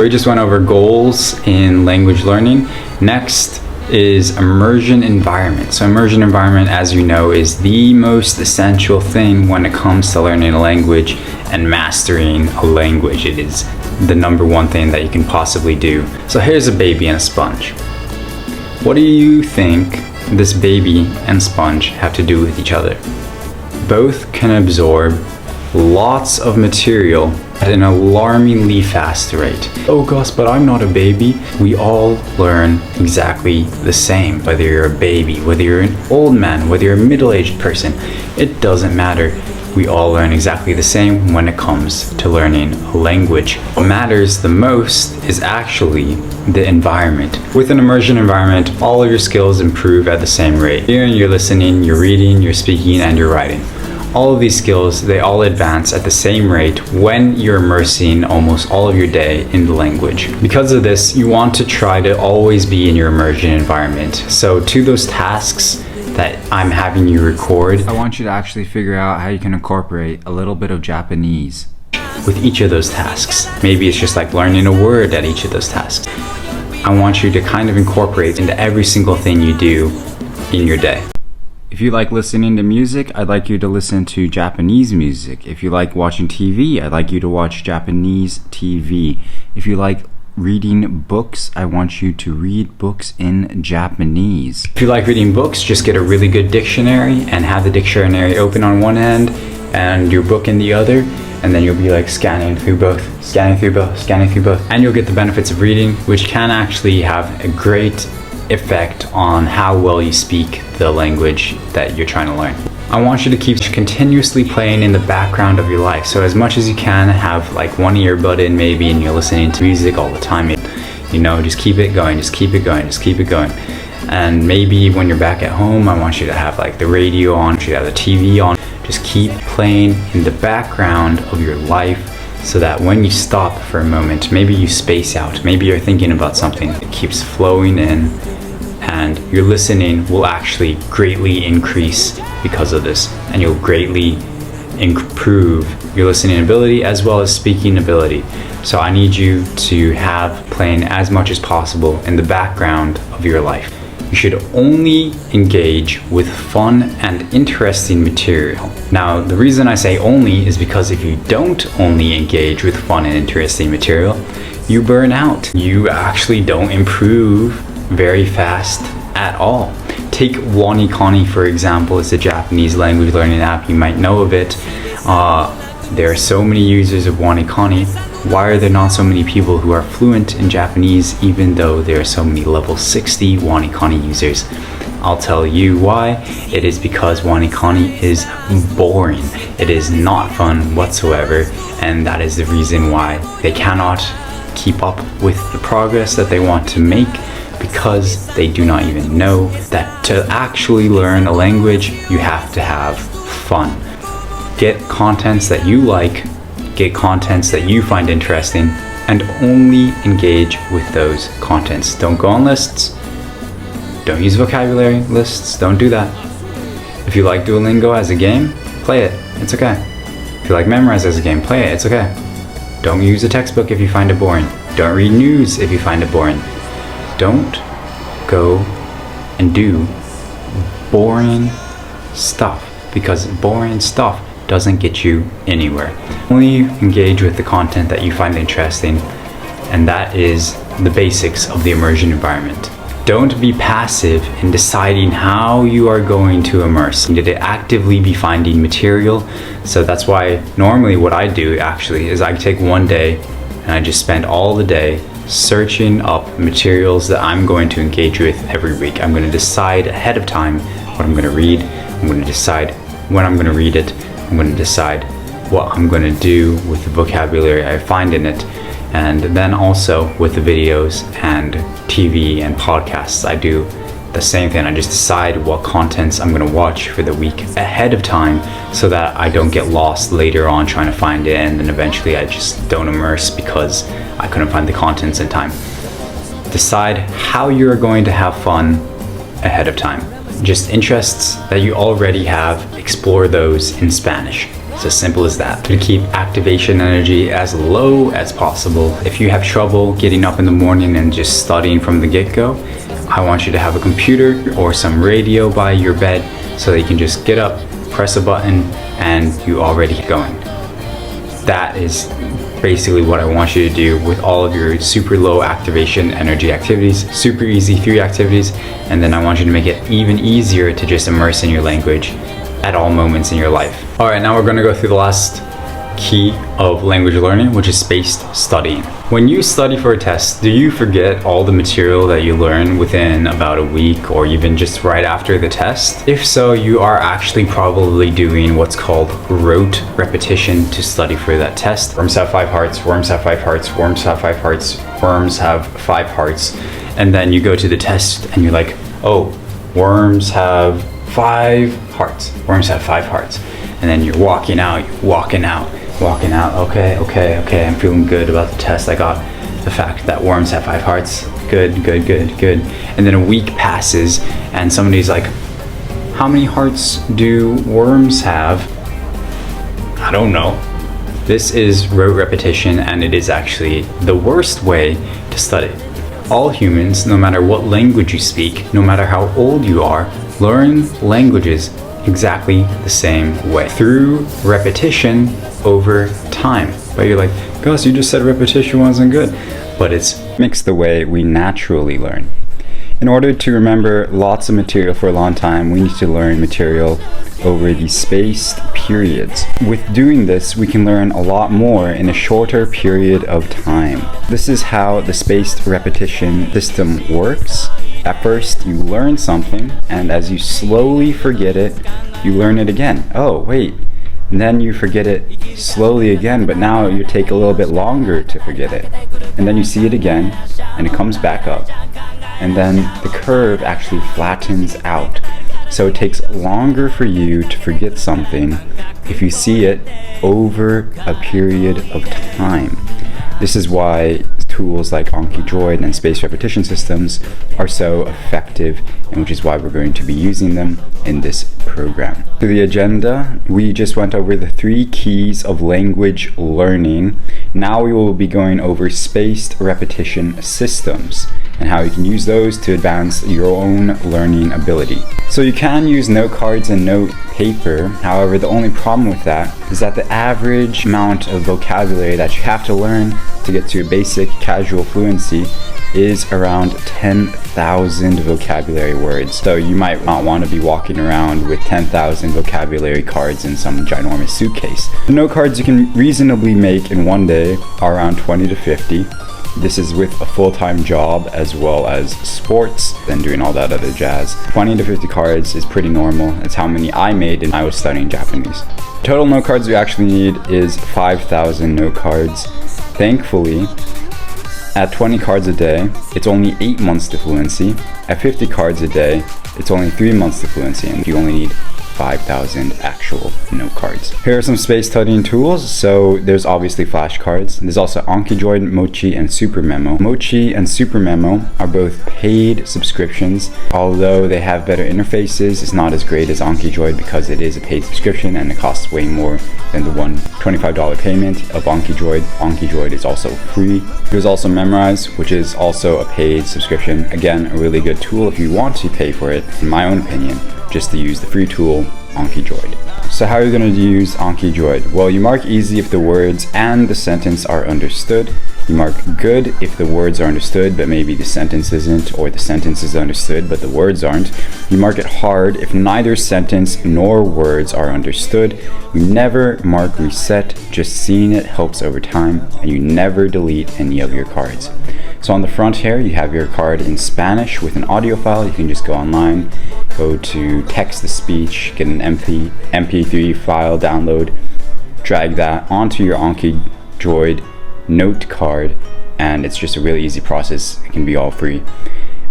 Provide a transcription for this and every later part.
We just went over goals in language learning. Next is immersion environment. So immersion environment, as you know, is the most essential thing when it comes to learning a language and mastering a language. It is the number one thing that you can possibly do. So here's a baby and a sponge. What do you think this baby and sponge have to do with each other? Both can absorb lots of material at an alarmingly fast rate. Oh Gus, but I'm not a baby. We all learn exactly the same. Whether you're a baby, whether you're an old man, whether you're a middle-aged person, it doesn't matter. We all learn exactly the same when it comes to learning a language. What matters the most is actually the environment. With an immersion environment, all of your skills improve at the same rate. You're listening, you're reading, you're speaking, and you're writing. All of these skills, they all advance at the same rate when you're immersing almost all of your day in the language. Because of this, you want to try to always be in your immersion environment. So to those tasks that I'm having you record, I want you to actually figure out how you can incorporate a little bit of Japanese with each of those tasks. Maybe it's just like learning a word at each of those tasks. I want you to kind of incorporate into every single thing you do in your day. If you like listening to music, I'd like you to listen to Japanese music. If you like watching TV, I'd like you to watch Japanese TV. If you like reading books, I want you to read books in Japanese. If you like reading books, just get a really good dictionary and have the dictionary open on one end and your book in the other, and then you'll be like scanning through both, and you'll get the benefits of reading, which can actually have a great effect on how well you speak the language that you're trying to learn. I want you to keep continuously playing in the background of your life. So as much as you can, have like one earbud in maybe and you're listening to music all the time. You know, just keep it going, just keep it going, just keep it going. And maybe when you're back at home, I want you to have like the radio on, you have the TV on. Just keep playing in the background of your life so that when you stop for a moment, maybe you space out, maybe you're thinking about something, it keeps flowing in, and your listening will actually greatly increase because of this, and you'll greatly improve your listening ability as well as speaking ability. So I need you to have playing as much as possible in the background of your life. You should only engage with fun and interesting material. Now, the reason I say only is because if you don't only engage with fun and interesting material, you burn out. You actually don't improve very fast at all. Take WaniKani for example. It's a Japanese language learning app. You might know of it. There are so many users of WaniKani. Why are there not so many people who are fluent in Japanese even though there are so many level 60 WaniKani users? I'll tell you why. It is because WaniKani is boring. It is not fun whatsoever, and that is the reason why they cannot keep up with the progress that they want to make, because they do not even know that to actually learn a language, you have to have fun. Get contents that you like, get contents that you find interesting, and only engage with those contents. Don't go on lists. Don't use vocabulary lists. Don't do that. If you like Duolingo as a game, play it. It's okay. If you like Memrise as a game, play it. It's okay. Don't use a textbook if you find it boring. Don't read news if you find it boring. Don't go and do boring stuff, because boring stuff doesn't get you anywhere. Only engage with the content that you find interesting, and that is the basics of the immersion environment. Don't be passive in deciding how you are going to immerse. You need to actively be finding material. So that's why normally what I do actually is I take one day and I just spend all the day searching up materials that I'm going to engage with every week. I'm going to decide ahead of time what I'm going to read. I'm going to decide when I'm going to read it. I'm going to decide what I'm going to do with the vocabulary I find in it. And then also with the videos and TV and podcasts, I do the same thing. I just decide what contents I'm going to watch for the week ahead of time so that I don't get lost later on trying to find it, and then eventually I just don't immerse because I couldn't find the contents in time. Decide how you're going to have fun ahead of time. Just interests that you already have, explore those in Spanish. It's as simple as that. To keep activation energy as low as possible. If you have trouble getting up in the morning and just studying from the get-go, I want you to have a computer or some radio by your bed so that you can just get up, press a button, and you already get going. That is basically what I want you to do with all of your super low activation energy activities, super easy 3 activities, and then I want you to make it even easier to just immerse in your language at all moments in your life. All right, now we're gonna go through the last key of language learning, which is spaced studying. When you study for a test, do you forget all the material that you learn within about a week or even just right after the test? If so, you are actually probably doing what's called rote repetition to study for that test. Worms have 5 hearts, worms have 5 hearts, worms have 5 hearts, worms have 5 hearts. And then you go to the test and you're like, oh, worms have 5 hearts, worms have 5 hearts. And then you're walking out, okay, I'm feeling good about the test. I got the fact that worms have 5 hearts. Good. And then a week passes and somebody's like, how many hearts do worms have? I don't know. This is rote repetition, and it is actually the worst way to study. All humans, no matter what language you speak, no matter how old you are, learn languages exactly the same way, through repetition over time. But you're like, Gus, you just said repetition wasn't good. But it's mixed the way we naturally learn. In order to remember lots of material for a long time, we need to learn material over these spaced periods. With doing this, we can learn a lot more in a shorter period of time. This is how the spaced repetition system works. At first, you learn something, and as you slowly forget it, you learn it again. Oh, wait. And then you forget it slowly again, but now you take a little bit longer to forget it. And then you see it again, and it comes back up. And then the curve actually flattens out. So it takes longer for you to forget something if you see it over a period of time. This is why tools like Anki-Droid and spaced repetition systems are so effective, and which is why we're going to be using them in this program. For the agenda, we just went over the 3 keys of language learning. Now we will be going over spaced repetition systems and how you can use those to advance your own learning ability. So you can use note cards and note paper. However, the only problem with that is that the average amount of vocabulary that you have to learn to get to a basic casual fluency is around 10,000 vocabulary words. So you might not want to be walking around with 10,000 vocabulary cards in some ginormous suitcase. The note cards you can reasonably make in one day are around 20 to 50. This is with a full-time job as well as sports and doing all that other jazz. 20 to 50 cards is pretty normal. It's how many I made when I was studying Japanese. Total note cards we actually need is 5,000 note cards. Thankfully, at 20 cards a day, it's only 8 months to fluency. At 50 cards a day, it's only 3 months to fluency, and you only need 5,000 actual note cards. Here are some spaced studying tools. So there's obviously flashcards. There's also Anki-Droid, Mochi, and Super Memo. Mochi and Super Memo are both paid subscriptions. Although they have better interfaces, it's not as great as Anki-Droid because it is a paid subscription and it costs way more than the $25 payment of Anki-Droid. Anki-Droid is also free. There's also Memrise, which is also a paid subscription. Again, a really good tool if you want to pay for it, in my own opinion, just to use the free tool Anki-Droid. So how are you going to use Anki-Droid? Well, you mark easy if the words and the sentence are understood. You mark good if the words are understood, but maybe the sentence isn't, or the sentence is understood, but the words aren't. You mark it hard if neither sentence nor words are understood. You never mark reset, just seeing it helps over time, and you never delete any of your cards. So on the front here, you have your card in Spanish with an audio file. You can just go online, go to text-to-speech, get an MP3 file, download, drag that onto your Anki-Droid note card, and it's just a really easy process. It can be all free.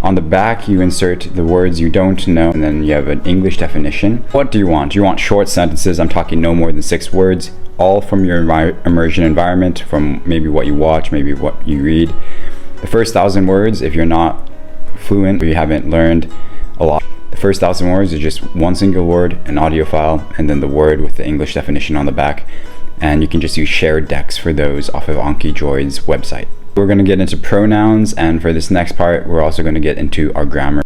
On the back, you insert the words you don't know, and then you have an English definition. What do you want? Do you want short sentences? I'm talking no more than 6 words, all from your immersion environment, from maybe what you watch, maybe what you read. The first 1,000 words, if you're not fluent or you haven't learned a lot. The first 1,000 words is just one single word, an audio file, and then the word with the English definition on the back. And you can just use shared decks for those off of Anki Droid's website. We're going to get into pronouns, and for this next part, we're also going to get into our grammar.